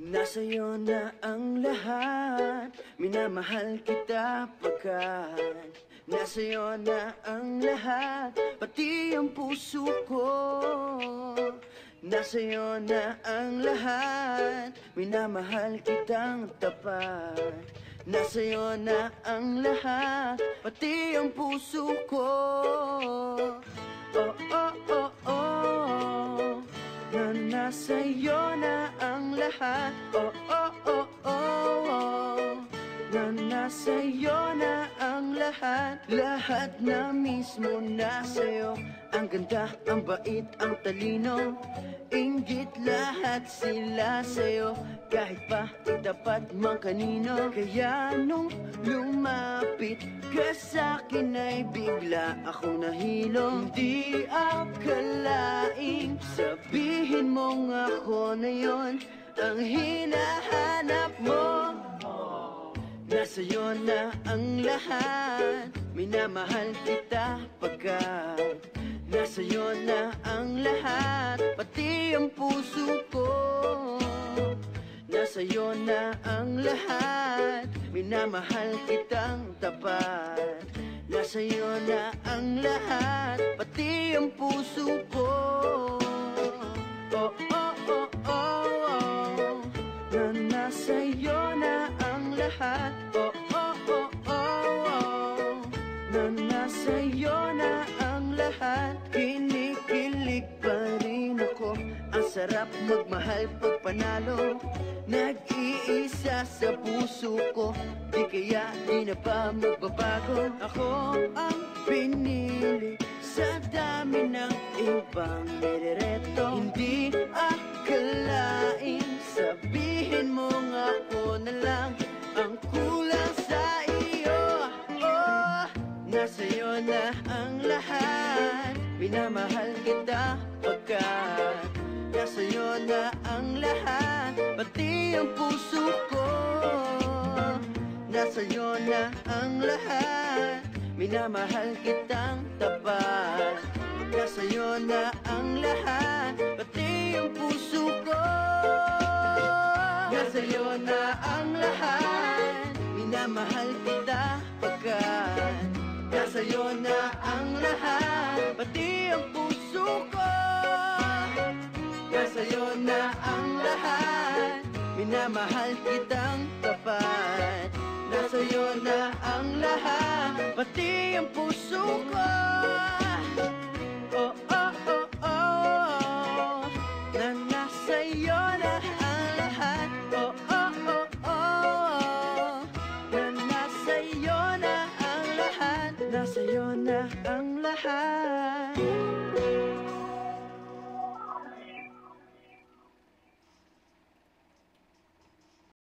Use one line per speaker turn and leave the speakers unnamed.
Nasa'yo na ang lahat, minamahal kita pagkat nasa'yo na ang lahat, pati ang puso ko. Nasa'yo na ang lahat, minamahal kitang tapat. Nasa'yo na ang lahat, pati ang puso ko. Oh, oh, oh, oh, na nasa'yo na ang lahat. Oh, oh, oh, oh, na nasa'yo na ang lahat. Lahat na mismo nasa'yo. Ang ganda, ang bait, ang talino, inggit lahat sila sa'yo. Kahit pa itapat man kanino. Kaya nung lumapit ka sa'kin ay bigla akong nahilo. Hindi akalaing sabihin mong ako na yon ang hinahanap mo. Nasa'yo na ang lahat, minamahal kita pagkat nasa'yo na ang lahat, pati ang puso ko. Nasa'yo na ang lahat, minamahal kitang tapat. Nasa'yo na ang lahat, pati ang puso ko. Oh, oh, oh, oh, oh, na nasa'yo na ang lahat. Oh, oh, oh, oh, oh, na nasa'yo na ang lahat. Kinikilig pa rin ako, ang sarap magmahal pag panalo. Nag-iisa sa puso ko, di kaya di na pa magbabago. Ako ang pinili sa dami ng ibang nirereto. Hindi akalain sabihin mo nga ako na lang ang kulang sa iyo. Oh, nasa'yo na ang lahat, minamahal kita pagkat nasa'yo na ang lahat, pati ang puso ko. Nasa'yo na ang lahat, minamahal kitang tapat. Nasa'yo na ang lahat, pati ang puso ko. Nasa'yo na ang lahat, minamahal kita pagkat nasa'yo na ang lahat, pati ang puso ko. Nasa'yo na ang lahat, minamahal kitang tapat. Nasa'yo na ang lahat, pati ang puso ko. Oh, oh, oh, oh, na nasa'yo na ang lahat. Oh, oh, oh, oh, na nasa'yo na ang lahat. Nasa'yo na ang lahat.